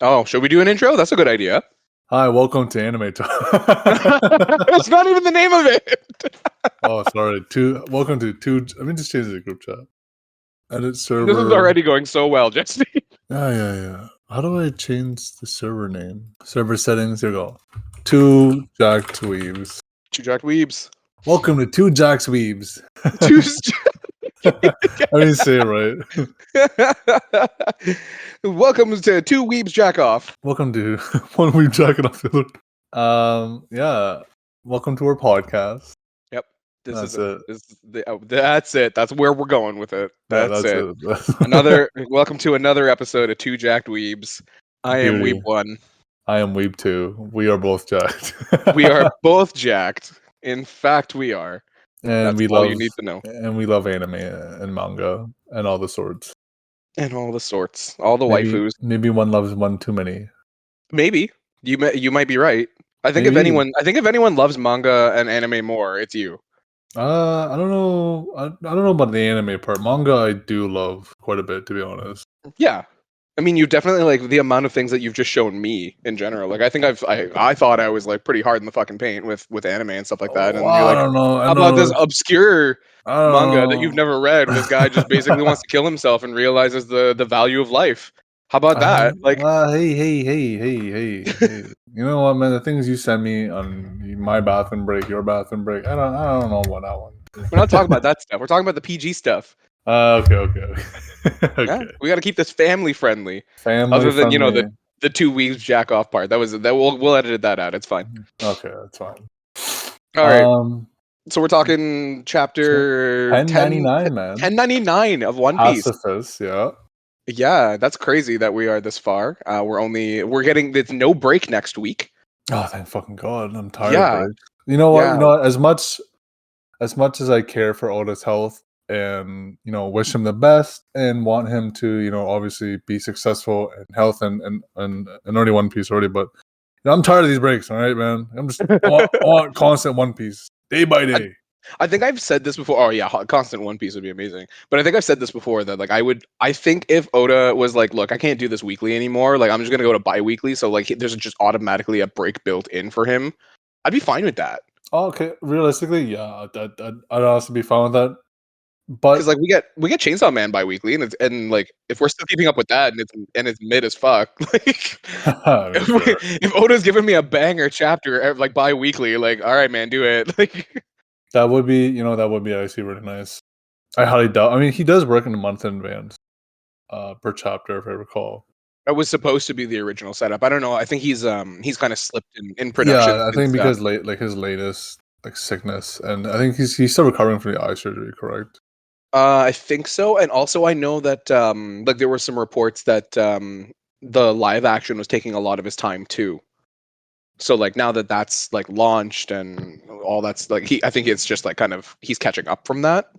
Oh, should we do an intro? That's a good idea. Hi, welcome to Anime Talk. That's not even the name of it. Oh, sorry. Welcome to two. Let me just change the group chat. Edit server. This is already going so well, Jesse. Yeah. How do I change the server name? Server settings. Here we go. Two Jacked Weebs. Two Jack Weebs. Welcome to Two Jacked Weebs. Two. I didn't say it right. Welcome to Two Weebs Jack Off. Welcome to One Weeb Jacking Off the Other. Yeah. Welcome to our podcast. Yep. That's it. That's where we're going with it. That's it. Another. Welcome to another episode of Two Jacked Weebs. I am Weeb 1. I am Weeb 2. We are both jacked. We are both jacked. In fact, we are. And That's all you need to know. And we love anime and manga and all the sorts. And all the sorts. All the waifus. Maybe one loves one too many. Maybe. You might be right. I think if anyone loves manga and anime more, it's you. I don't know. I don't know about the anime part. Manga I do love quite a bit, to be honest. Yeah. I mean, you definitely like the amount of things that you've just shown me in general. Like, I think I thought I was like pretty hard in the fucking paint with anime and stuff like that. And you're like, I don't know. How about this obscure manga that you've never read? This guy just basically wants to kill himself and realizes the value of life. How about that? Like, hey. You know what, man? The things you send me on my bathroom break, your bathroom break. I don't know about that one. We're not talking about that stuff. We're talking about the PG stuff. Okay. Yeah, we got to keep this family friendly. Other than the 2 weeks jack off part. We'll edit that out. It's fine. Okay, that's fine. All right. So we're talking chapter 1099, man. 1099 of One Piece. Pacifist, yeah. Yeah, that's crazy that we are this far. We're getting it's no break next week. Oh, thank fucking God! I'm tired of breaks. You know what? Yeah. You know, as much as I care for Oda's health and wish him the best and want him to obviously be successful in health and already One Piece already, but I'm tired of these breaks. All right, man. I'm just I want constant One Piece day by day. I think I've said this before. Oh yeah, constant One Piece would be amazing. But I think I've said this before that like I think if Oda was like, look, I can't do this weekly anymore. Like I'm just gonna go to bi-weekly. So like there's just automatically a break built in for him. I'd be fine with that. Oh, okay, realistically, yeah, I'd also be fine with that. But because like we get Chainsaw Man bi-weekly and like if we're still keeping up with that and it's mid as fuck, like if Oda's giving me a banger chapter like bi-weekly, like all right, man, do it. Like that would be actually really nice. I highly doubt. I mean, he does work in a month in advance per chapter, if I recall. That was supposed to be the original setup. I don't know. I think he's kind of slipped in production. Yeah, I think because his latest like sickness, and I think he's still recovering from the eye surgery. Correct. I think so, and also I know that like there were some reports that the live action was taking a lot of his time too. So like now that that's like launched and all that's like I think it's just like kind of he's catching up from that.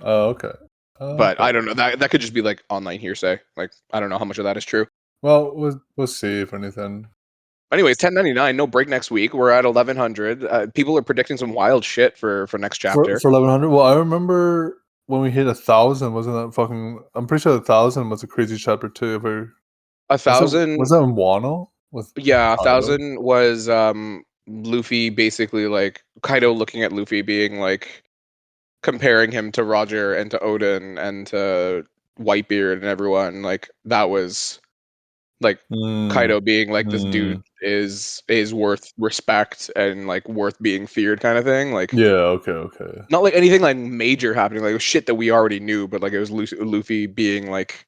Oh, okay. But I don't know. That could just be like online hearsay. Like I don't know how much of that is true. Well, we'll see if anything. Anyways, 1099, no break next week. We're at 1100. People are predicting some wild shit for next chapter. For 1100. Well, I remember when we hit 1,000. Wasn't that fucking? I'm pretty sure 1,000 was a crazy chapter too. 1,000 was that in Wano? 1,000 was Luffy basically like Kaido looking at Luffy being like comparing him to Roger and to Oden and to Whitebeard and everyone. Like that was like Kaido being like this dude is worth respect and like worth being feared kind of thing. Like okay. Not like anything like major happening, like shit that we already knew, but like it was Luffy being like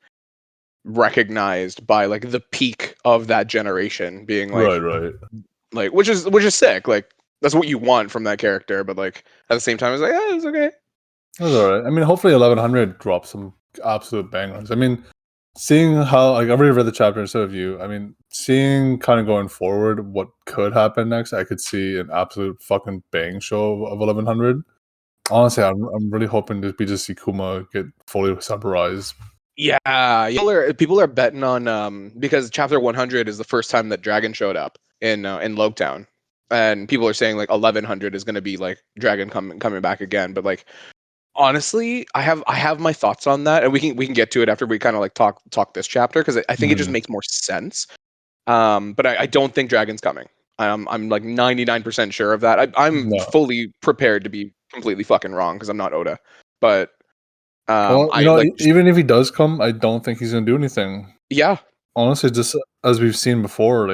recognized by like the peak of that generation being like right like which is sick. Like that's what you want from that character, but like at the same time it's like it's okay. That's all right. I mean, hopefully 1100 drops some absolute bangers. I mean, seeing how like I've already read the chapter instead of you. I mean, seeing kind of going forward what could happen next, I could see an absolute fucking bang show of 1100. Honestly, I'm really hoping we just see Kuma get fully summarized. Yeah, people are betting on because chapter 100 is the first time that Dragon showed up in Logetown, and people are saying like 1100 is going to be like Dragon coming back again. But like honestly, I have my thoughts on that, and we can get to it after we kind of like talk this chapter because I think it just makes more sense. But I don't think Dragon's coming. I'm like 99% sure of that. I'm No. fully prepared to be completely fucking wrong because I'm not Oda. But Well, I like even if he does come, I don't think he's gonna do anything. yeah. Honestly, just as we've seen before,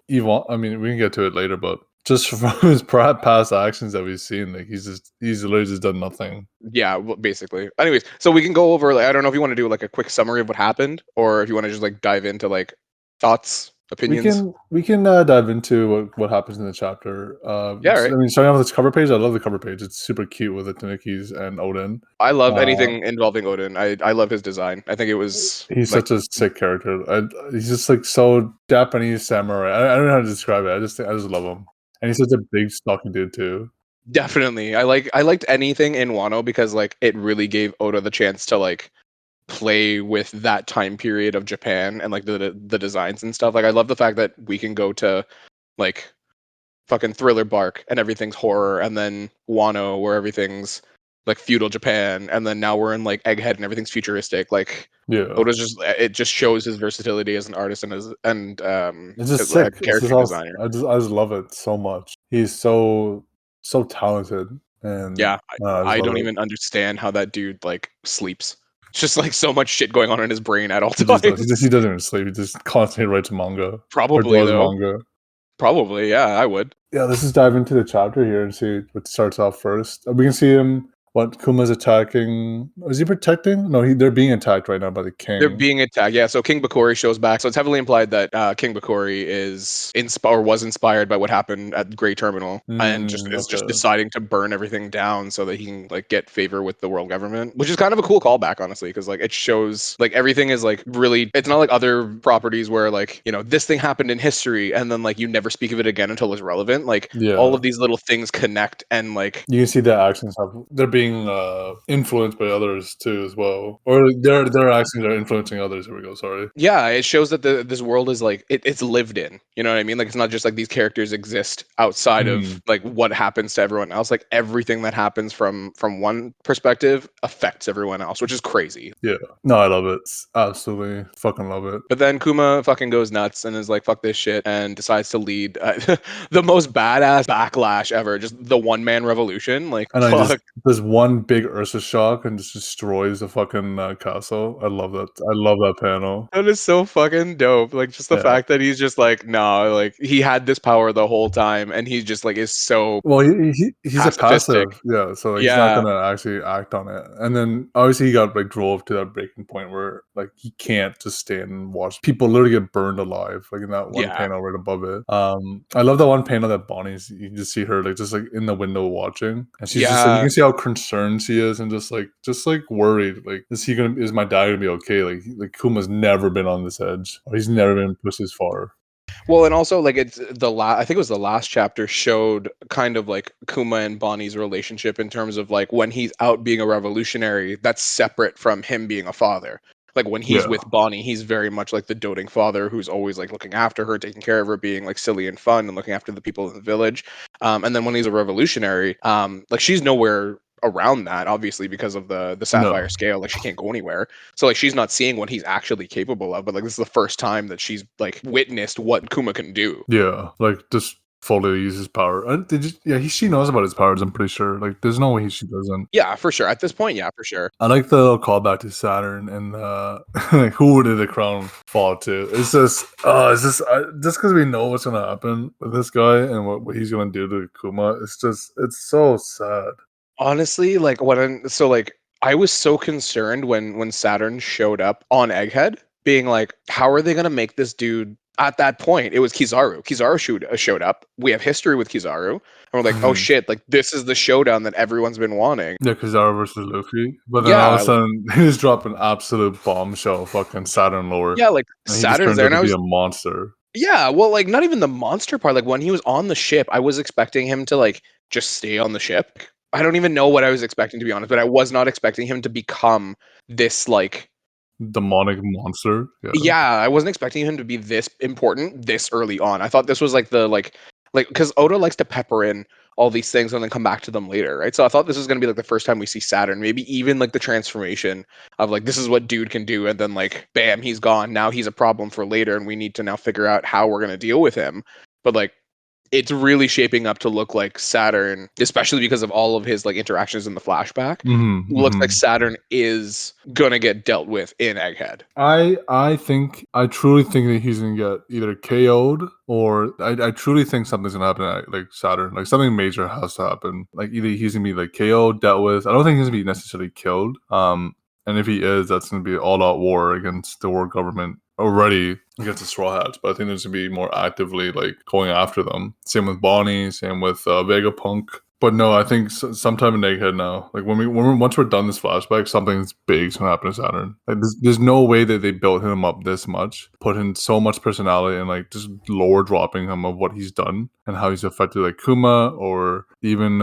Yvonne. I mean, we can get to it later, but just from his past actions that we've seen, like he's literally just done nothing. Yeah, well, basically. Anyways, so we can go over. Like, I don't know if you want to do like a quick summary of what happened, or if you want to just like dive into like thoughts, opinions. We can dive into what happens in the chapter. Yeah, right. I mean, starting off with this cover page, I love the cover page. It's super cute with the Tanikis and Odin. I love Uh, anything involving Odin. I love his design. I think it was he's like such a sick character. He's just like so Japanese samurai. I don't know how to describe it. I just love him, and he's such a big stocky dude too. definitely. I liked anything in Wano because like it really gave Oda the chance to like play with that time period of Japan and like the designs and stuff. Like I love the fact that we can go to like fucking Thriller Bark and everything's horror, and then Wano where everything's like feudal Japan, and then now we're in like Egghead and everything's futuristic. Like Yeah, Oda's just it just shows his versatility as an artist and it's just as a sick. It's just character awesome. designer. I just love it so much. He's so talented, and Yeah, I just I love don't it. even understand how that dude like sleeps. It's just like so much shit going on in his brain at all He just does. He times. doesn't even sleep. He just constantly writes manga or Probably draws though. manga. Probably, yeah, I would. Yeah, let's just dive into the chapter here and see what starts off first. We can see him. What Kuma's attacking? Is he protecting? No, they're being attacked right now by the They're king. being attacked. Yeah, so King Bakori shows back. So it's heavily implied that King Bakori is or was inspired by what happened at Great Terminal, and just is just Okay. deciding to burn everything down so that he can like get favor with the world government, which is kind of a cool callback, honestly, because like it shows like everything is like really. It's not like other properties where like this thing happened in history and then like you never speak of it again until it's relevant. Like all Yeah. of these little things connect and like You can see the actions have they're being influenced by others too as well, or their actions are influencing others. Here we go. Sorry. yeah, it shows that this world is like it's lived in. You know what I mean? Like it's not just like these characters exist outside Hmm. of like what happens to everyone else. Like everything that happens from one perspective affects everyone else, which is crazy. Yeah. No, I love it. Absolutely, fucking love it. But then Kuma fucking goes nuts and is like, "Fuck this shit," and decides to lead the most badass backlash ever. Just the one man revolution. Like, And I just fuck, there's one big Ursa shock and just destroys the fucking castle. I love that. I love that panel. that is so fucking dope. Like, just the Yeah. fact that he's just like, no, like he had this power the whole time, and he just like is so Well, he's a pacifistic. passive, yeah. So like, he's not Yeah. gonna actually act on it. And then obviously he got like drove to that breaking point where like he can't just stand and watch people literally get burned alive, like in that one Yeah. panel right above it. I love that one panel that Bonnie's. You can just see her like just like in the window watching, and she's just like you Yeah. can see how concerned she is and just like worried. Like is my dad gonna be okay? Like Kuma's never been on this edge. Or he's never been pushed this far. Well, and also like it's I think it was the last chapter showed kind of like Kuma and Bonnie's relationship in terms of like when he's out being a revolutionary, that's separate from him being a father. Like when he's Yeah, with Bonnie, he's very much like the doting father who's always like looking after her, taking care of her, being like silly and fun and looking after the people in the village. And then when he's a revolutionary, like she's nowhere around that obviously because of the sapphire no. scale, like she can't go anywhere, so like she's not seeing what he's actually capable of, but like this is the first time that she's like witnessed what Kuma can do. Yeah, like just fully use his power. Did you? Yeah, she knows about his powers. I'm pretty sure. Like, there's no way she doesn't. Yeah, for sure, at this point, yeah, for sure. I like the little callback to Saturn and like who did the crown fall to? It's just because we know what's gonna happen with this guy and what he's gonna do to Kuma. It's so sad. Honestly, like so like I was so concerned when Saturn showed up on Egghead, being like, how are they gonna make this dude? At that point, it was Kizaru. Kizaru showed up. We have history with Kizaru, and we're like, oh Mhm. shit, like this is the showdown that everyone's been wanting. Yeah, Kizaru versus Luffy, but then all of a Yeah, sudden he just dropped an absolute bombshell, fucking Saturn lore, yeah, like and he just Saturn's turns there, out and to I be was a monster. yeah, well, like not even the monster part. Like when he was on the ship, I was expecting him to like just stay on the ship. I don't even know what I was expecting to be honest, but I was not expecting him to become this like Demonic monster. Yeah. yeah, I wasn't expecting him to be this important this early on. I thought this was like the like because Oda likes to pepper in all these things and then come back to them later, right? So I thought this was going to be like the first time we see Saturn, maybe even like the transformation of like, this is what dude can do, and then like bam, he's gone. Now he's a problem for later, and we need to now figure out how we're going to deal with him. But like, it's really shaping up to look like Saturn, especially because of all of his like interactions in the flashback. Looks like Saturn is gonna get dealt with in Egghead. I truly think that he's gonna get either KO'd, or I truly think something's gonna happen at like Saturn. Like something major has to happen. Like either he's gonna be like KO'd, dealt with. I don't think he's gonna be necessarily killed. And if he is, that's gonna be an all-out war against the world government already against the Straw Hats. But I think there's gonna be more actively like going after them. Same with Bonnie. Same with Vegapunk. But no, I think sometime in Egghead now, like once we're done this flashback, something's big's gonna happen to Saturn. Like there's no way that they built him up this much, put in so much personality, and like just lore dropping him of what he's done and how he's affected like Kuma, or even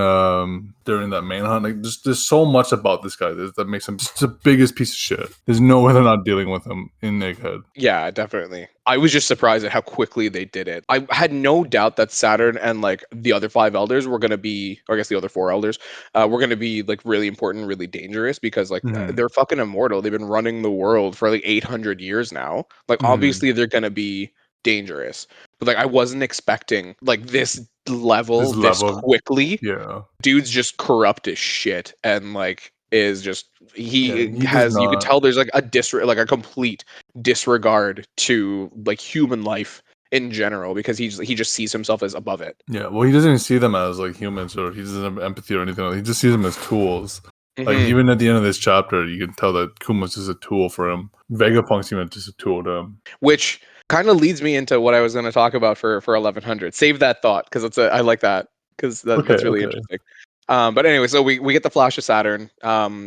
during that manhunt. Like there's so much about this guy that makes him just the biggest piece of shit. There's no way they're not dealing with him in Egghead. Yeah, definitely. I was just surprised at how quickly they did it. I had no doubt that Saturn and like the other 5 elders were going to be, or I guess the other 4 elders, were going to be like really important, really dangerous, because like they're fucking immortal. They've been running the world for like 800 years now. Like obviously they're going to be dangerous. But like I wasn't expecting like this level this quickly. Yeah. Dude's just corrupt as shit, and like is just he does has, you could not. tell there's like a complete disregard to like human life in general, because he just sees himself as above it. Yeah, well, he doesn't even see them as like humans, or he doesn't have empathy or anything. He just sees them as tools. Like even at the end of this chapter, you can tell that Kuma's just a tool for him. Vegapunk's even just a tool to him. Which kind of leads me into what I was going to talk about for 1100. Save that thought, because I like that, because that's really interesting. But anyway, so we get the flash of Saturn,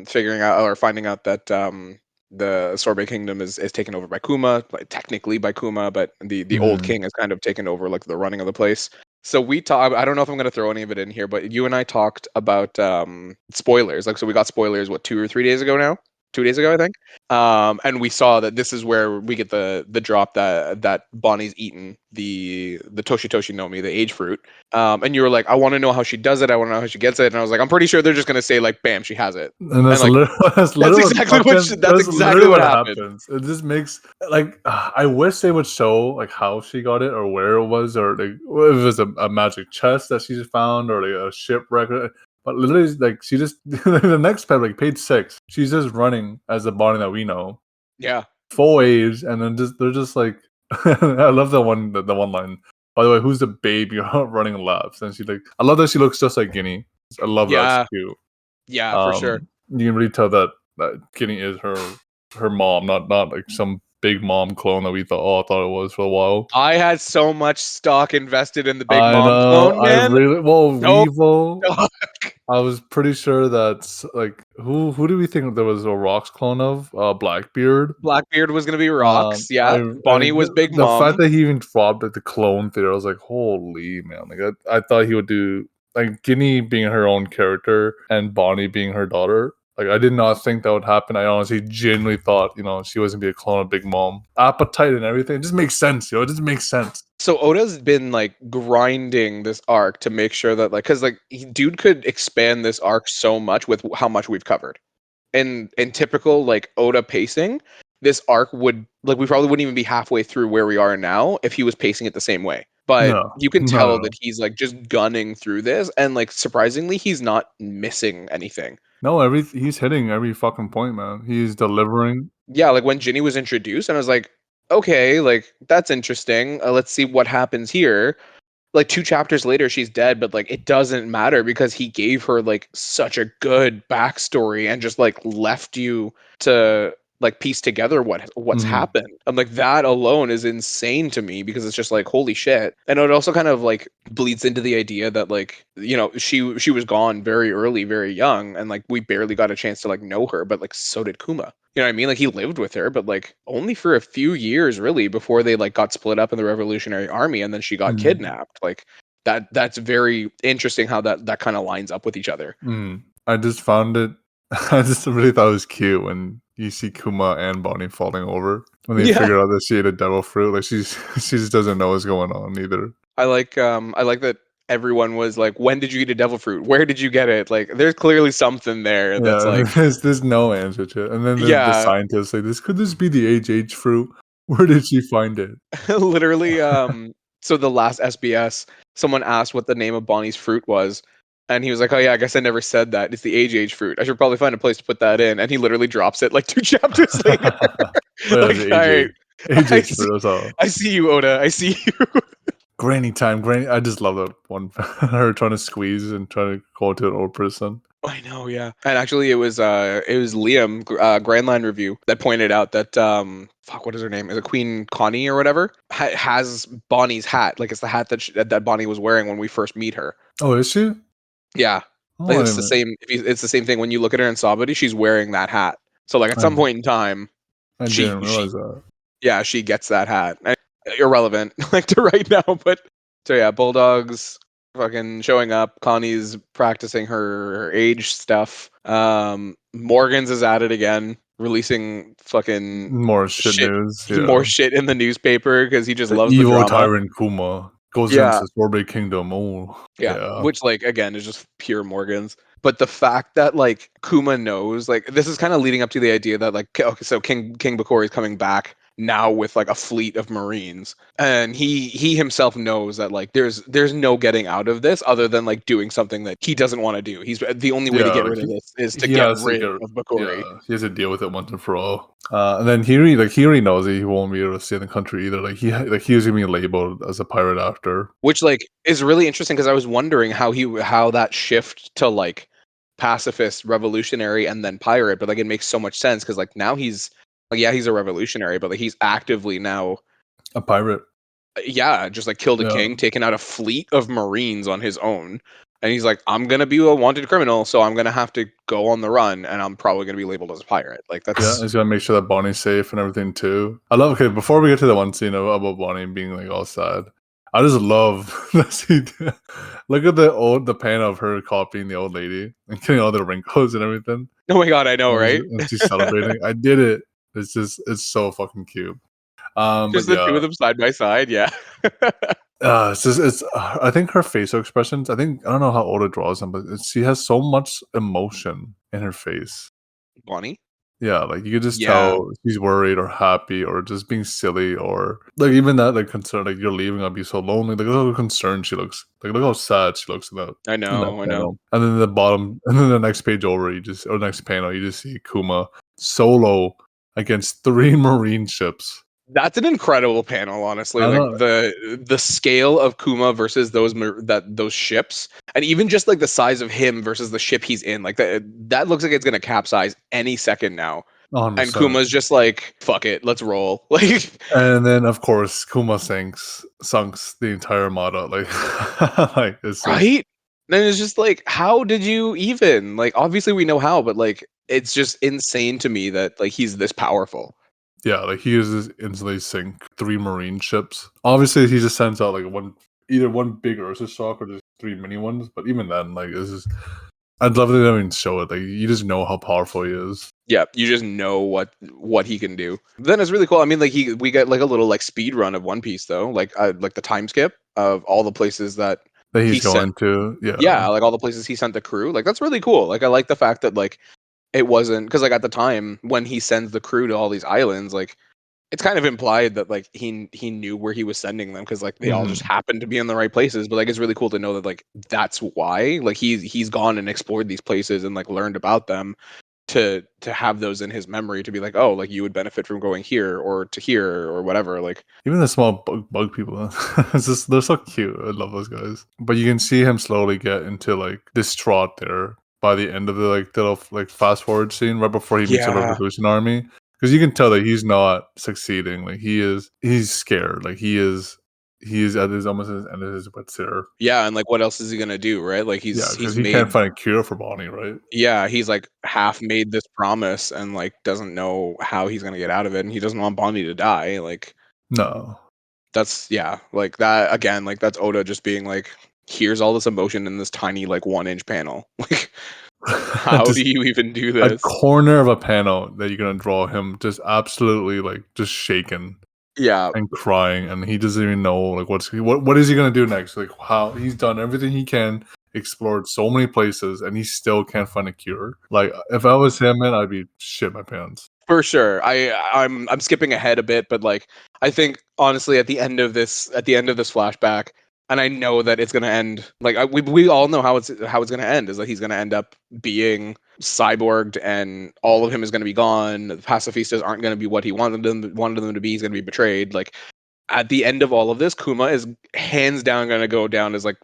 figuring out or finding out that the Sorbet Kingdom is taken over by Kuma, like technically by Kuma, but the old king has kind of taken over like the running of the place. So we talk. I don't know if I'm going to throw any of it in here, but you and I talked about spoilers. Like, so we got spoilers 2 or 3 days ago now. 2 days ago, I think. And we saw that this is where we get the drop that Bonnie's eaten the Toshi Nomi, the age fruit. And you were like, I want to know how she does it. I want to know how she gets it. And I was like, I'm pretty sure they're just gonna say like, bam, she has it. And that's like, that's exactly what happens. It just makes like I wish they would show like how she got it, or where it was, or like if it was a magic chest that she found, or like a shipwreck. But literally, like she just the next page, like page 6, she's just running as the Bonnie that we know. Yeah. Full age, and then they're just like, I love the one line. By the way, who's the babe you're running laps? And she's like, I love that she looks just like Guinea. I love that. It's cute. Yeah, for sure. You can really tell that Guinea is her mom, not like some big mom clone that we thought it was for a while. I had so much stock invested in the big mom clone, man. Weevil. I was pretty sure that's like who do we think there was a Rocks clone of? Blackbeard. Blackbeard was gonna be Rocks. Bonnie was Big Mom. The fact that he even dropped like the clone theory, I was like, holy man! Like I thought he would do like Guinea being her own character and Bonnie being her daughter. Like I did not think that would happen. I honestly genuinely thought, she was gonna be a clone of Big Mom. Appetite and everything. It just makes sense, It just makes sense. So Oda's been like grinding this arc to make sure that like, because like dude could expand this arc so much with how much we've covered. In typical like Oda pacing, this arc would like we probably wouldn't even be halfway through where we are now if he was pacing it the same way. But you can tell that he's like just gunning through this, and like surprisingly, he's not missing anything. No, he's hitting every fucking point, man. He's delivering. Yeah, like when Ginny was introduced, and I was like, okay, like that's interesting. Let's see what happens here. Like 2 chapters later, she's dead, but like it doesn't matter because he gave her like such a good backstory and just like left you to like piece together what's happened. And like that alone is insane to me, because it's just like holy shit. And it also kind of like bleeds into the idea that like she was gone very early, very young, and like we barely got a chance to like know her, but like so did Kuma. You know what I mean? Like he lived with her, but like only for a few years really before they like got split up in the Revolutionary Army, and then she got kidnapped. Like that's very interesting how that kind of lines up with each other. I just found it. I just really thought it was cute when you see Kuma and Bonnie falling over when they figure out that she ate a devil fruit. Like she just doesn't know what's going on either. I like that everyone was like, when did you eat a devil fruit? Where did you get it? Like, there's clearly something there that's Yeah, like, there's no answer to it. And then the yeah, scientists say, could this be the HH fruit? Where did she find it? literally. So the last SBS, someone asked what the name of Bonnie's fruit was. And he was like, "Oh yeah, I guess I never said that. It's the age fruit. I should probably find a place to put that in." And he literally drops it like 2 chapters later. Oh, yeah, Like, the all right, I AJ see, fruit, that's all. I see you, Oda. I see you. Granny time, Granny. I just love that one. Her trying to squeeze and trying to call to an old person. I know, yeah. And actually, it was Liam, Grand Line Review, that pointed out that fuck, what is her name? Is it Queen Connie or whatever? Has Bonnie's hat, like it's the hat that Bonnie was wearing when we first meet her. Oh, is she? Yeah, Oh, like I it's the didn't. same. It's the same thing when you look at her in Sabadi. She's wearing that hat. So like at I, some point in time, I she didn't she realize that. yeah, she gets that hat. Irrelevant, like to right now, but so yeah, Bulldogs fucking showing up. Connie's practicing her age stuff. Morgan's is at it again, releasing fucking More shit shit, news. Yeah. more shit in the newspaper because he just The loves the evil drama. tyrant Kuma goes Yeah, into Sorbet Kingdom. Oh, yeah, yeah. which like again is just pure Morgan's. But the fact that like Kuma knows, like this is kind of leading up to the idea that like okay, so King Bakori is coming back now with like a fleet of Marines, and he himself knows that like there's no getting out of this other than like doing something that he doesn't want to do. He's the only way to Yeah, get like rid of this is to he get has to rid get of yeah, Bakori. he has to deal with it once and for all. And then he already knows that he won't be able to stay in the country either. Like he was gonna be labeled as a pirate after. Which like is really interesting because I was wondering how that shift to like pacifist, revolutionary, and then pirate, but like it makes so much sense because like now he's like yeah he's a revolutionary, but like he's actively now A pirate. yeah just like killed a Yeah. king, taken out a fleet of Marines on his own, and he's like I'm gonna be a wanted criminal, so I'm gonna have to go on the run, and I'm probably gonna be labeled as a pirate. Like Yeah, that's he's gonna make sure that Bonnie's safe and everything too. I love okay, before we get to the one scene about Bonnie being like all sad. I just love that scene. Look at the pan of her copying the old lady and getting all the wrinkles and everything. oh my god I know right. And she's celebrating. I did it. It's so fucking cute. But Just the two yeah, of them side by side, yeah. it's I think her facial expressions. I don't know how Oda draws them, but she has so much emotion in her face. Bonnie, Yeah, like you could just yeah, tell she's worried or happy or just being silly or like even that like concern like you're leaving, I'll be so lonely. Like look how concerned she looks. Like look how sad she looks I in that know, I know. panel. And then the bottom and then the next page over or next panel you just see Kuma solo against 3 marine ships. That's an incredible panel, honestly. I Like know. the scale of Kuma versus those ships, and even just like the size of him versus the ship he's in, like that looks like it's gonna capsize any second now. And 100%. Kuma's just like, "Fuck it, let's roll." Like, And then of course Kuma sunks the entire Armada. Like like it's just right? Then it's just like, how did you even? Like, obviously we know how, but like, it's just insane to me that like he's this powerful. yeah, like he uses instantly sink 3 marine ships. Obviously, he just sends out like either one big Ursa shock or just 3 mini ones. But even then, like this is, I'd love to even show it. Like you just know how powerful he is. Yeah, you just know what he can do. Then it's really cool. I mean, like we get like a little like speed run of One Piece though, like the time skip of all the places that That he he's sent. going to, yeah, Yeah, like all the places he sent the crew. Like that's really cool. Like I like the fact that like it wasn't because like at the time when he sends the crew to all these islands, like it's kind of implied that like he knew where he was sending them because like they all just Mhm. happened to be in the right places. But like it's really cool to know that like that's why like he's gone and explored these places and like learned about them to have those in his memory to be like, oh, like you would benefit from going here or to here or whatever. Like, Even the small bug people, it's just they're so cute. I love those guys. But you can see him slowly get into like distraught there by the end of the like little like fast forward scene right before he meets the yeah, Revolution Army. Because you can tell that he's not succeeding. Like he's scared. Like he's at his almost at his end of his wits here. yeah, and like what else is he gonna do, right? Like Yeah, because he's he can't made find a cure for Bonnie, right? yeah, he's like half made this promise and like doesn't know how he's gonna get out of it, and he doesn't want Bonnie to die. Like No. that's yeah, like that again, like that's Oda just being like, here's all this emotion in this tiny like 1 inch panel. Like, how do Just you even do a this? corner of a panel that you're gonna draw him just absolutely like just shaken. Yeah. and crying, and he doesn't even know like what is he gonna do next? Like how he's done everything he can, explored so many places, and he still can't find a cure. Like if I was him, man, I'd be shit my pants. For sure. I'm skipping ahead a bit, but like I think honestly at the end of this flashback, and I know that it's gonna end like we all know how it's gonna end is that he's gonna end up being cyborged and all of him is gonna be gone. The pacifistas aren't gonna be what he wanted them to be. He's gonna be betrayed. Like at the end of all of this, Kuma is hands down gonna go down as like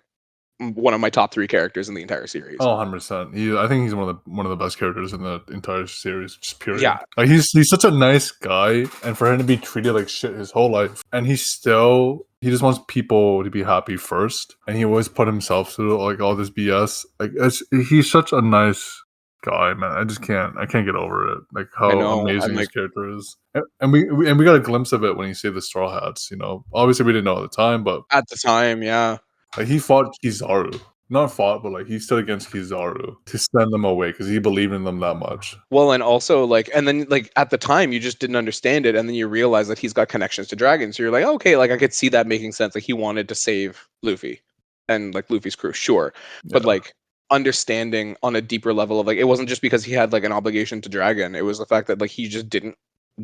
one of my top 3 characters in the entire series. Oh, 100%. I think he's one of the best characters in the entire series, just period. Yeah, Like he's such a nice guy, and for him to be treated like shit his whole life, and he just wants people to be happy first, and he always put himself through like all this BS. Like he's such a nice guy, man. I can't get over it. Like I how know. I'm amazing his like character is, and we got a glimpse of it when he saved the Straw Hats. You know, obviously we didn't know at the time, but at the time, yeah. like he fought Kizaru. Not fought, but like he stood against Kizaru to send them away because he believed in them that much. Well, and also like, and then like at the time you just didn't understand it, and then you realize that he's got connections to dragons. So you're like, oh, okay, like I could see that making sense. Like he wanted to save Luffy and like Luffy's crew, sure, but Yeah. like understanding on a deeper level of like it wasn't just because he had like an obligation to dragon. It was the fact that like he just didn't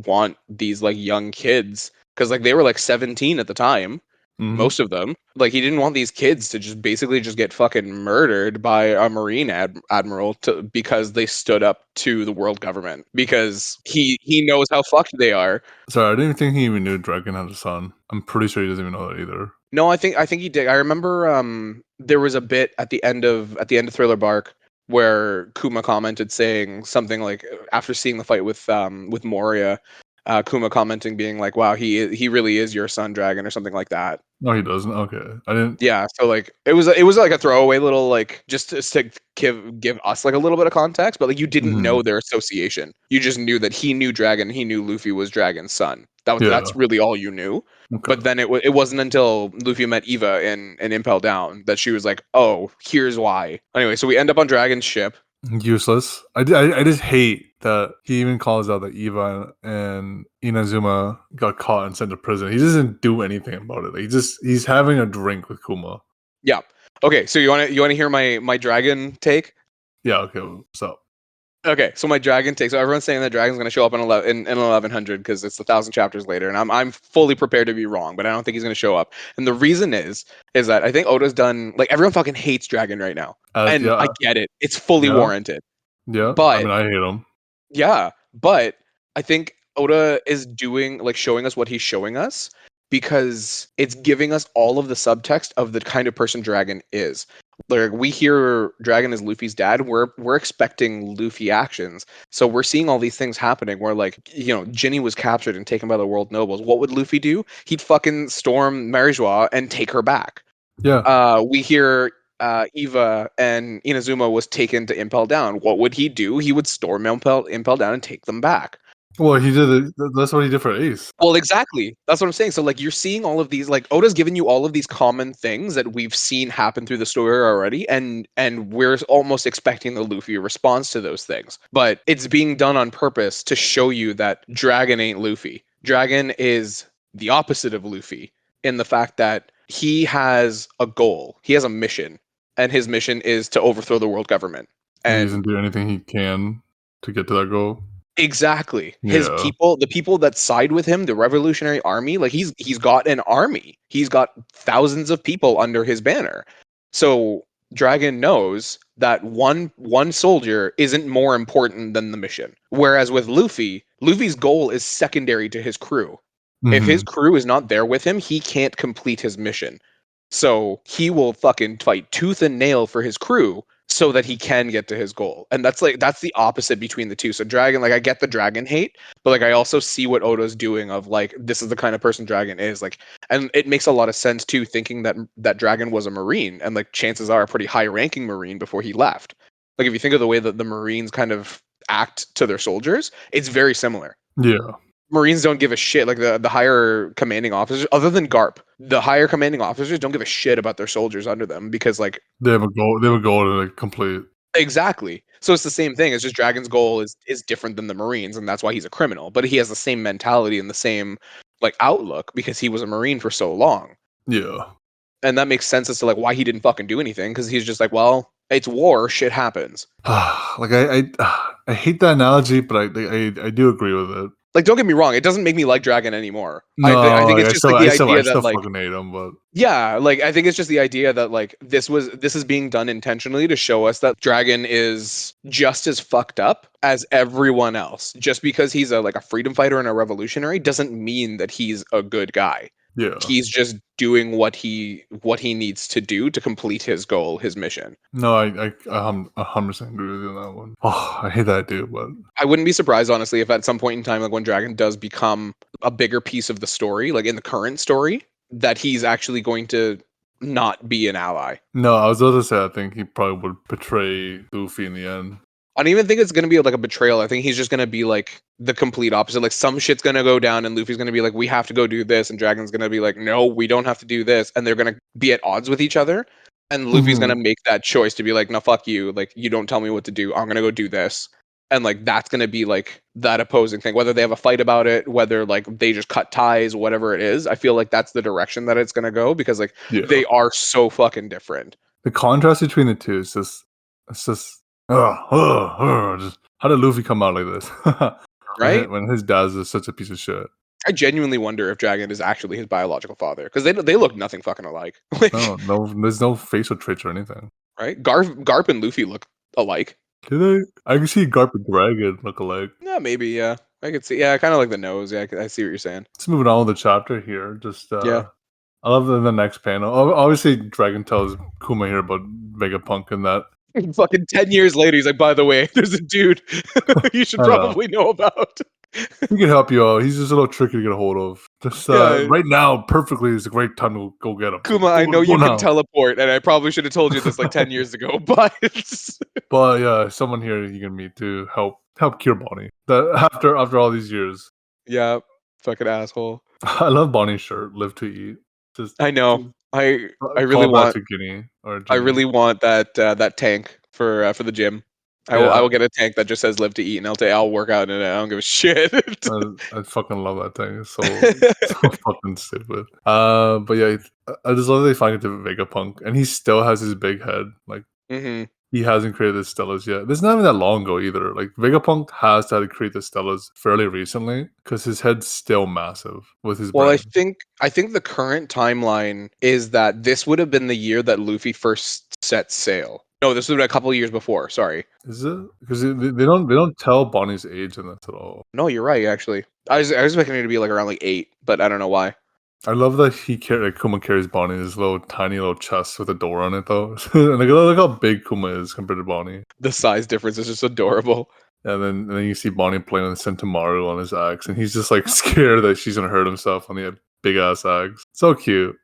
want these like young kids because like they were like 17 at the time, Hmm. most of them. Like he didn't want these kids to just basically just get fucking murdered by a marine admiral because they stood up to the world government because he knows how fucked they are. Sorry, I didn't even think he even knew Dragon had a son. I'm pretty sure he doesn't even know that either. No, I think he did. I remember there was a bit at the end of Thriller Bark where Kuma commented saying something like after seeing the fight with Moria, Kuma commenting being like, "Wow, he really is your son, Dragon," or something like that. No, he doesn't. Okay, I didn't. Yeah, so like it was like a throwaway little like just to give us like a little bit of context, but like you didn't Mhm. know their association. You just knew that he knew Dragon, he knew Luffy was Dragon's son. Yeah. That's really all you knew. Okay. But then it wasn't until Luffy met Eva in Impel Down that she was like, "Oh, here's why." Anyway, so we end up on Dragon's ship. Useless. I just hate that he even calls out that Eva and Inazuma got caught and sent to prison. He doesn't do anything about it. Like, he's having a drink with Kuma. Yeah. Okay, so you want to hear my dragon take? Yeah. Okay. What's up? Okay, so my dragon take. So everyone's saying that dragon's going to show up in 1100 because it's 1,000 chapters later, and I'm fully prepared to be wrong, but I don't think he's going to show up. And the reason is that I think Oda's done like everyone fucking hates dragon right now, and I Yeah. get it. It's fully Yeah. warranted. Yeah. I But mean, I hate him. yeah, but I think Oda is doing like showing us what he's showing us because it's giving us all of the subtext of the kind of person Dragon is. Like we hear Dragon is Luffy's dad, we're expecting Luffy actions. So we're seeing all these things happening where like, Ginny was captured and taken by the world nobles. What would Luffy do? He'd fucking storm Marijois and take her back. Yeah. We hear Eva and Inazuma was taken to Impel Down. What would he do? He would storm Impel Down and take them back. Well, he did it. That's what he did for Ace. Well, exactly. That's what I'm saying. So, like, you're seeing all of these. Like, Oda's given you all of these common things that we've seen happen through the story already, and we're almost expecting the Luffy response to those things. But it's being done on purpose to show you that Dragon ain't Luffy. Dragon is the opposite of Luffy in the fact that he has a goal, he has a mission, and his mission is to overthrow the world government. And he And doesn't do anything he can to get to that goal. exactly. His Yeah. people, the people that side with him, the Revolutionary Army, like he's got an army. He's got thousands of people under his banner. So Dragon knows that one soldier isn't more important than the mission. Whereas with Luffy, Luffy's goal is secondary to his crew. If his Hmm. crew is not there with him, he can't complete his mission. So he will fucking fight tooth and nail for his crew so that he can get to his goal. And that's the opposite between the two. So Dragon, like I get the Dragon hate, but like I also see what Oda's doing of like this is the kind of person Dragon is. Like and it makes a lot of sense too, thinking that Dragon was a Marine and like chances are a pretty high ranking Marine before he left. Like if you think of the way that the Marines kind of act to their soldiers, it's very similar. Yeah. Marines don't give a shit. Like the higher commanding officers, other than Garp, the higher commanding officers don't give a shit about their soldiers under them because like They have a goal. They have a goal to like, complete. exactly. So it's the same thing. It's just Dragon's goal is different than the Marines, and that's why he's a criminal. But he has the same mentality and the same like outlook because he was a Marine for so long. Yeah. And that makes sense as to like why he didn't fucking do anything, because he's just like, well, it's war, shit happens. Like I hate that analogy, but I do agree with it. Like, don't get me wrong, it doesn't make me like Dragon anymore. I No, think like it's just like the I idea that still like, fucking hate him, but yeah, like I think it's just the idea that like this is being done intentionally to show us that Dragon is just as fucked up as everyone else. Just because he's a like a freedom fighter and a revolutionary doesn't mean that he's a good guy. yeah. He's just doing what he needs to do to complete his goal, his mission. No, I 100% agree with you on that one. Oh, I hate that dude, but I wouldn't be surprised, honestly, if at some point in time, like when Dragon does become a bigger piece of the story, like in the current story, that he's actually going to not be an ally. no, I was about to say I think he probably would betray Luffy in the end. I don't even think it's going to be like a betrayal. I think he's just going to be like the complete opposite. Like some shit's going to go down and Luffy's going to be like, we have to go do this. And Dragon's going to be like, no, we don't have to do this. And they're going to be at odds with each other. And Luffy's going to make that choice to be like, no, fuck you. Like, you don't tell me what to do. I'm going to go do this. And like, that's going to be like that opposing thing, whether they have a fight about it, whether like they just cut ties, whatever it is. I feel like that's the direction that it's going to go because like they are so fucking different. The contrast between the two is just, it's just, just how did Luffy come out like this? Right? When his dad is such a piece of shit. I genuinely wonder if Dragon is actually his biological father because they look nothing fucking alike. Like, No, there's no facial traits or anything. Right? Garp and Luffy look alike. Do they? I can see Garp and Dragon look alike. Yeah, maybe. Yeah, I could see. Yeah, I kind of like the nose. Yeah, I see what you're saying. Let's move on with the chapter here. Just Yeah. I love the next panel. Obviously, Dragon tells Kuma here about Vegapunk and that. Fucking 10 years later, he's like, by the way, there's a dude you should probably know about. He can help you out. He's just a little tricky to get a hold of. Just right now, perfectly is a great time to go get him. Kuma, I know you can teleport, and I probably should have told you this like 10 years ago, but yeah, someone here you can meet to help cure Bonnie. After all these years. Yeah, fucking asshole. I love Bonnie's shirt. Live to eat. Just I know. I really want I really want that tank for the gym. I will get a tank that just says "Live to Eat" and I'll work out in it. I don't give a shit. I fucking love that thing. It's so fucking stupid. But yeah, I just love they find it to Vegapunk, and he still has his big head. Like he hasn't created the Stellas yet. This is not even that long ago either. Like Vegapunk has had to create the Stellas fairly recently because his head's still massive with his brain. I think the current timeline is that this would have been the year that Luffy first set sail. No, this would have been a couple of years before. Sorry. Is it? Because they don't tell Bonnie's age in this at all. No, you're right. Actually, I was expecting it to be like around like 8, but I don't know why. I love that Kuma carries Bonnie in his little tiny little chest with a door on it though. And look how big Kuma is compared to Bonnie. The size difference is just adorable. And then you see Bonnie playing with Sentomaru on his axe, and he's just like scared that she's gonna hurt himself on the big ass axe. So cute.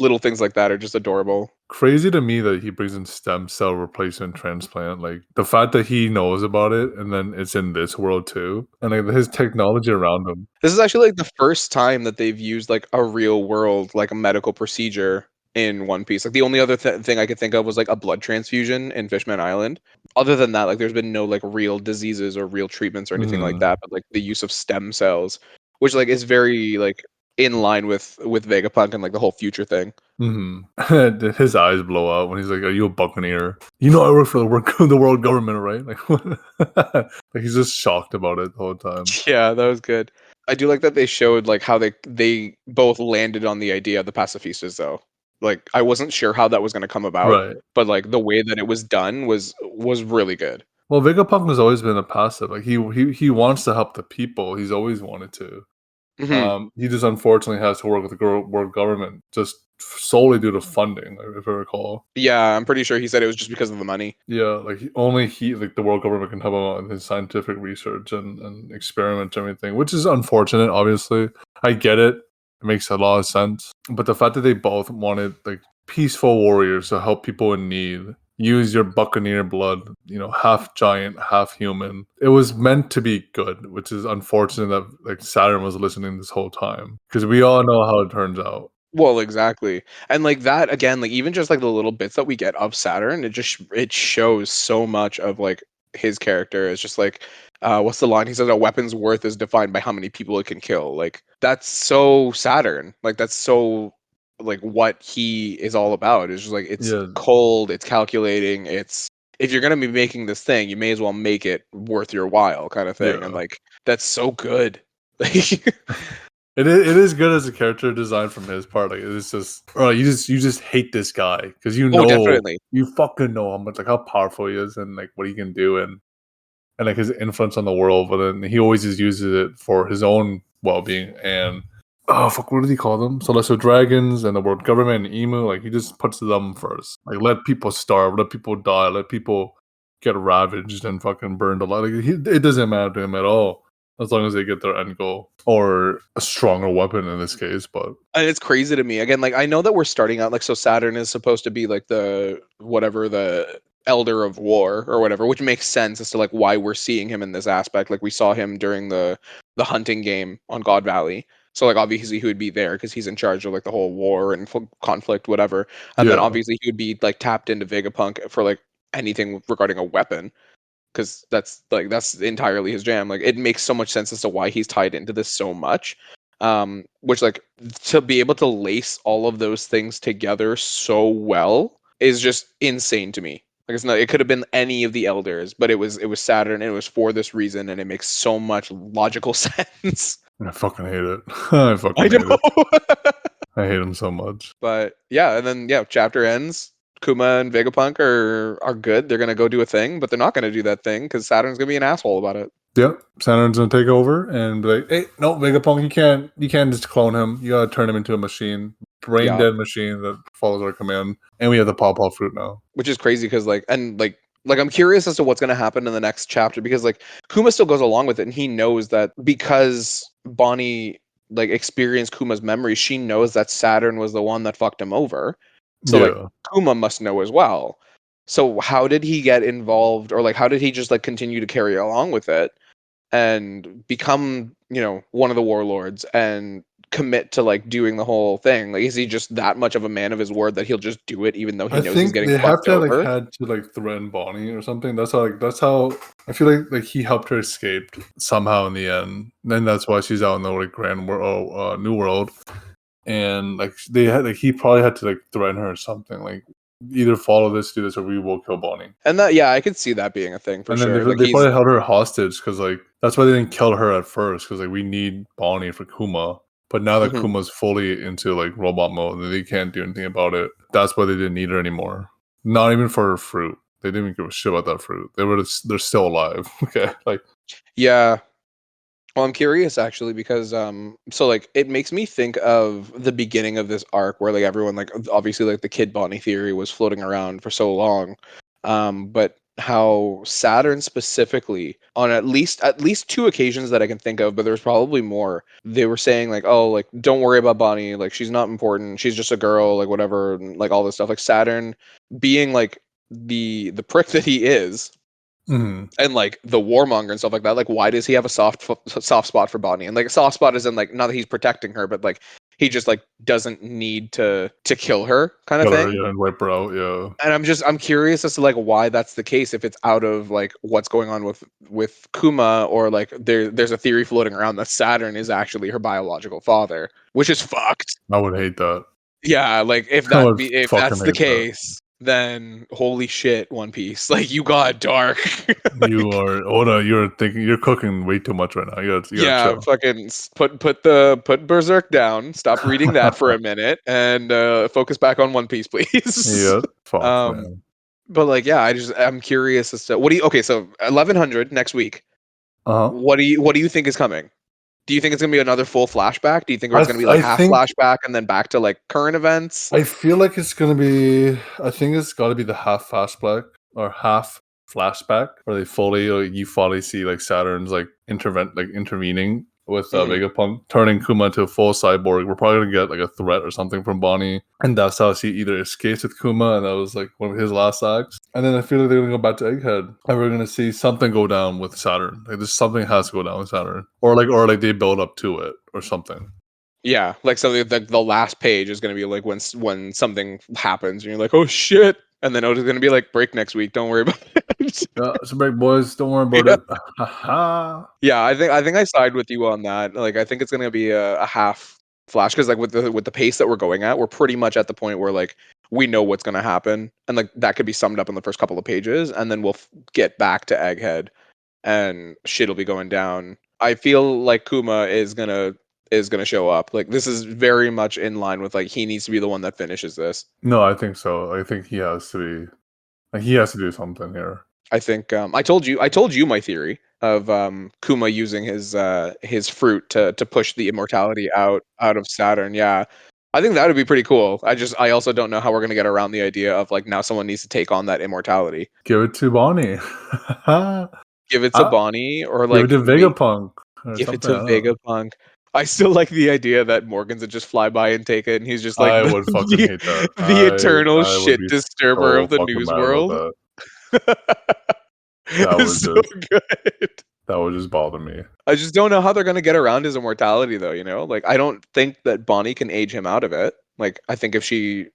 Little things like that are just adorable. Crazy to me that he brings in stem cell replacement transplant. Like the fact that he knows about it, and then it's in this world too, and like his technology around him. This is actually like the first time that they've used like a real world like a medical procedure in One Piece. Like the only other thing I could think of was like a blood transfusion in Fishman Island. Other than that, like there's been no like real diseases or real treatments or anything like that. But like the use of stem cells, which like is very like in line with Vegapunk and like the whole future thing. His eyes blow out when he's like, "Are you a buccaneer? You know I work for the world government, right?" Like, like he's just shocked about it the whole time. Yeah, that was good. I do like that they showed like how they both landed on the idea of the pacifistas though. Like I wasn't sure how that was going to come about, but like the way that it was done was really good. Well, Vegapunk has always been a passive. Like he wants to help the people. He's always wanted to. He just unfortunately has to work with the world government just solely due to funding, if I recall. Yeah, I'm pretty sure he said it was just because of the money. Yeah, like like the world government can help him out in his scientific research and experiments and everything, which is unfortunate, obviously. I get it. It makes a lot of sense. But the fact that they both wanted like peaceful warriors to help people in need, use your buccaneer blood, half giant, half human. It was meant to be good, which is unfortunate that like Saturn was listening this whole time because we all know how it turns out. Well, exactly. And like that again, like even just like the little bits that we get of Saturn, it shows so much of like his character. It's just like what's the line? He says a weapon's worth is defined by how many people it can kill. Like that's so Saturn. Like that's so like what he is all about. It's just like it's cold, it's calculating, it's if you're gonna be making this thing, you may as well make it worth your while, kind of thing. And like that's so good. It is good as a character design from his part. Like it's just, you just hate this guy because you fucking know how much, like how powerful he is and like what he can do and like his influence on the world. But then he always just uses it for his own well-being. And what did he call them? Celestial dragons and the world government and emu. Like he just puts them first. Like let people starve, let people die, let people get ravaged and fucking burned alive. Like it doesn't matter to him at all. As long as they get their end goal or a stronger weapon in this case, but and it's crazy to me. Again, like I know that we're starting out like so Saturn is supposed to be like the elder of war or whatever, which makes sense as to like why we're seeing him in this aspect. Like we saw him during the hunting game on God Valley. So like obviously he would be there because he's in charge of like the whole war and conflict, whatever. And then obviously he would be like tapped into Vegapunk for like anything regarding a weapon. Because that's entirely his jam. Like it makes so much sense as to why he's tied into this so much. Which like to be able to lace all of those things together so well is just insane to me. Like it's not. It could have been any of the elders, but it was Saturn, and it was for this reason, and it makes so much logical sense. I fucking hate it. I fucking hate it. I hate him so much. But yeah, and then chapter ends. Kuma and Vegapunk are good. They're gonna go do a thing, but they're not gonna do that thing because Saturn's gonna be an asshole about it. Yep, Saturn's gonna take over and be like, "Hey, no, Vegapunk, you can't just clone him. You gotta turn him into a machine, brain dead machine that follows our command." And we have the pawpaw fruit now, which is crazy because like I'm curious as to what's gonna happen in the next chapter because like Kuma still goes along with it and he knows that because Bonnie like experienced Kuma's memories, she knows that Saturn was the one that fucked him over. So like Kuma must know as well. So how did he get involved or like how did he just like continue to carry along with it and become, one of the warlords and commit to like doing the whole thing? Like is he just that much of a man of his word that he'll just do it even though he knows he's getting fucked over? Like had to like threaten Bonnie or something. That's how I feel like he helped her escape somehow in the end. And that's why she's out in the like grand world, new world. And like he probably had to like threaten her or something, like either follow this, do this, or we will kill Bonnie. And that I could see that being a thing for sure. And then they probably held her hostage because like that's why they didn't kill her at first because like we need Bonnie for Kuma. But now that Kuma's fully into like robot mode, they can't do anything about it. That's why they didn't need her anymore. Not even for her fruit. They didn't even give a shit about that fruit. They're still alive. Okay, like yeah. Well, I'm curious actually because so like it makes me think of the beginning of this arc where like everyone like obviously like the Kid Bonnie theory was floating around for so long, but how Saturn specifically on at least two occasions that I can think of, but there's probably more. They were saying like, oh, like don't worry about Bonnie, like she's not important, she's just a girl, like whatever, and, like all this stuff. Like Saturn being like the prick that he is. And like the warmonger and stuff like that, like why does he have a soft spot for Bonnie? And like a soft spot isn't like not that he's protecting her, but like he just like doesn't need to kill her kind of thing. And wipe her out, yeah. And I'm curious as to like why that's the case, if it's out of like what's going on with Kuma, or like there's a theory floating around that Saturn is actually her biological father, which is fucked. I would hate that. Yeah, like if that's the case. Then holy shit, One Piece! Like you got dark. Like, Oda. You're cooking way too much right now. You gotta chill. Fucking put Berserk down. Stop reading that for a minute and focus back on One Piece, please. Yeah, fuck, man. But like, yeah, I'm curious as to what do you? Okay, so 1100 next week. What do you think is coming? Do you think it's gonna be another full flashback? Do you think it's gonna be like half flashback and then back to like current events? I feel like it's gonna be. I think it's got to be the half flashback or half flashback, where you fully see like Saturn's like intervening with Vegapunk, turning Kuma into a full cyborg. We're probably gonna get like a threat or something from Bonnie, and that's how she either escapes with Kuma, and that was like one of his last acts. And then I feel like they're gonna go back to Egghead, and we're gonna see something go down with Saturn. Like there's something has to go down with Saturn, or like they build up to it or something. Yeah, like something like the last page is gonna be like when something happens and you're like, oh shit. And then Oda's gonna be like, break next week. Don't worry about it. Some break, boys. Don't worry about it. Yeah, I think I side with you on that. Like, I think it's gonna be a half Flash because like with the pace that we're going at, we're pretty much at the point where like we know what's gonna happen, and like that could be summed up in the first couple of pages, and then we'll get back to Egghead, and shit'll be going down. I feel like Kuma is gonna show up. Like this is very much in line with like he needs to be the one that finishes this. No, I think so. I think he has to be. Like, he has to do something here. I think I told you my theory of Kuma using his fruit to push the immortality out of Saturn. Yeah. I think that would be pretty cool. I also don't know how we're gonna get around the idea of like now someone needs to take on that immortality. Give it to Bonnie. Give it to Bonnie or Give it like to Vegapunk or give it something. to Vegapunk. I still like the idea that Morgan's would just fly by and take it, and he's just like I would fucking hate that. the eternal I would shit be disturber so of the fucking news mad about world. that. That It's would so just good. that would just bother me. I just don't know how they're gonna get around his immortality, though. You know, like I don't think that Bonnie can age him out of it. Like I think if she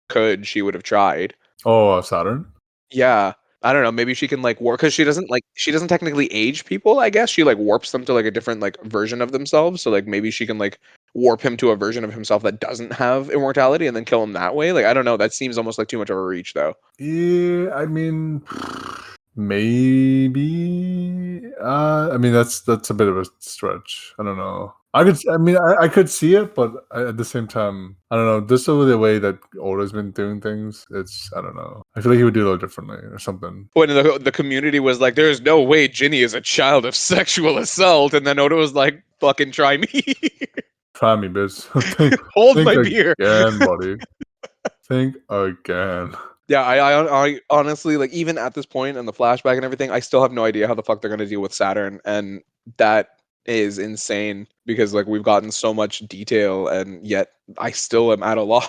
could, she would have tried. Oh, Saturn. Yeah, I don't know. Maybe she can like warp because she doesn't technically age people. I guess she like warps them to like a different like version of themselves. So like maybe she can like warp him to a version of himself that doesn't have immortality and then kill him that way. Like I don't know. That seems almost like too much of a reach, though. Yeah, I mean, maybe. I mean, that's a bit of a stretch. I don't know. I could see it, but at the same time, I don't know. Just over the way that Oda's been doing things, I don't know. I feel like he would do it a little differently or something. When the community was like, "There's no way Ginny is a child of sexual assault," and then Oda was like, "Fucking try me." Try me, bitch. Hold think my beer again, buddy. Think again. Yeah, I honestly like even at this point and the flashback and everything, I still have no idea how the fuck they're gonna deal with Saturn, and that is insane because like we've gotten so much detail, and yet I still am at a loss.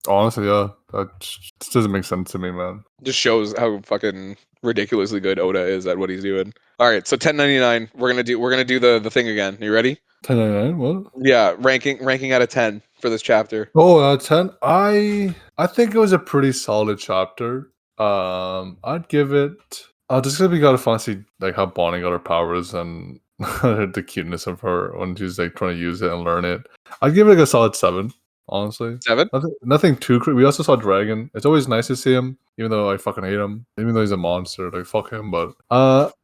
Honestly, yeah, that just doesn't make sense to me, man. Just shows how fucking ridiculously good Oda is at what he's doing. All right, so 1099, we're gonna do the thing again. You ready? 1099. What? Yeah, ranking out of 10 for this chapter. Oh, 10. I think it was a pretty solid chapter. I'd give it. Just because we got to fancy like how Bonnie got her powers and the cuteness of her when she's like trying to use it and learn it. I'd give it like a solid 7. Honestly, 7. Nothing too. We also saw Dragon. It's always nice to see him, even though I fucking hate him. Even though he's a monster, like fuck him. But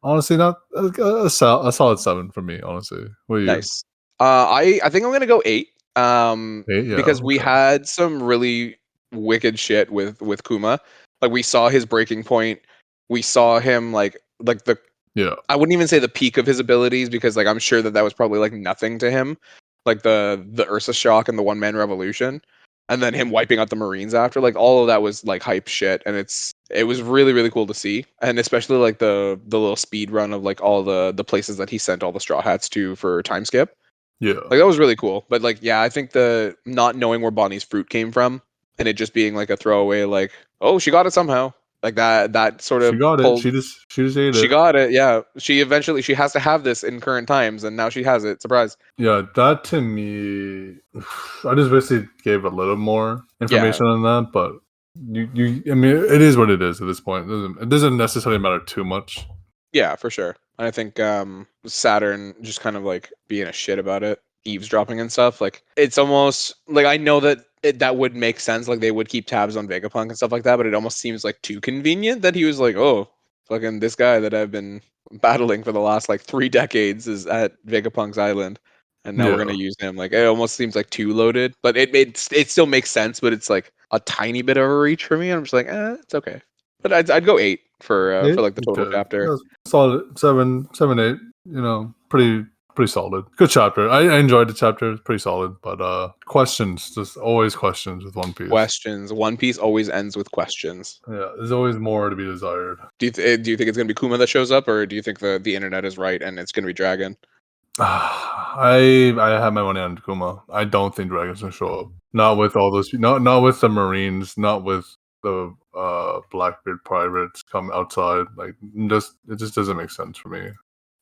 honestly, not a solid 7 for me. Honestly, what are you? Nice. I think I'm gonna go 8. 8, yeah, Because we okay. had some really wicked shit with Kuma. Like we saw his breaking point. We saw him like the Yeah. I wouldn't even say the peak of his abilities because like I'm sure that was probably like nothing to him, like the Ursa shock and the one man revolution, and then him wiping out the Marines after. Like all of that was like hype shit, and it was really really cool to see, and especially like the little speed run of like all the places that he sent all the Straw Hats to for time skip. Yeah. Like that was really cool. But like yeah, I think the not knowing where Bonnie's fruit came from and it just being like a throwaway like, oh, she got it somehow. Like that sort She of got it. pulled She just ate she it. got it, yeah. She has to have this in current times and now she has it. Surprise. Yeah, that to me, I just wish they gave a little more information on that. But I mean, it is what it is at this point. It doesn't necessarily matter too much. Yeah, for sure. And I think Saturn just kind of like being a shit about it, eavesdropping and stuff. Like it's almost like I know that that would make sense. Like they would keep tabs on Vegapunk and stuff like that, but it almost seems like too convenient that he was like, oh, fucking this guy that I've been battling for the last like 3 decades is at Vegapunk's island, and now we're gonna use him. Like it almost seems like too loaded, but it still makes sense. But it's like a tiny bit of a reach for me. And I'm just like, it's okay. But I'd go 8 for like the total chapter. That's solid 7, 7, 8. You know, pretty solid. Good chapter. I enjoyed the chapter. It's pretty solid. But questions, just always questions with One Piece. Questions. One Piece always ends with questions. Yeah, there's always more to be desired. Do you think it's gonna be Kuma that shows up, or do you think the internet is right and it's gonna be Dragon? I have my money on Kuma. I don't think Dragon's gonna show up. Not with all those. Not with the Marines. Not with the Blackbeard pirates come outside. Like it just doesn't make sense for me.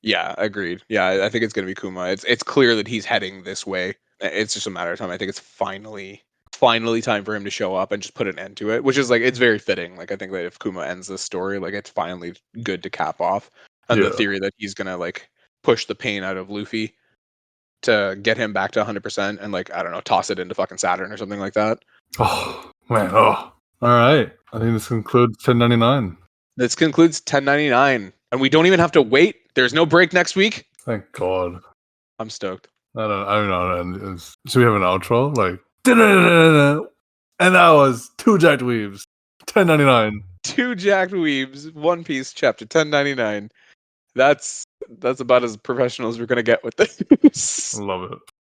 Yeah, agreed. Yeah, I think it's gonna be Kuma. It's clear that he's heading this way. It's just a matter of time. I think it's finally finally time for him to show up and just put an end to it, which is like, it's very fitting. Like, I think that if Kuma ends this story, like, it's finally good to cap off. And the theory that he's gonna like push the pain out of Luffy to get him back to 100% and like, I don't know, toss it into fucking Saturn or something like that. Oh man, oh. All right. I think this concludes 1099. This concludes 1099, and we don't even have to wait. There's no break next week. Thank God. I'm stoked. I don't know. Should we have an outro? Like, and that was Two Jacked Weebs, 1099. Two Jacked Weebs, One Piece chapter 1099. That's about as professional as we're gonna get with this. Love it.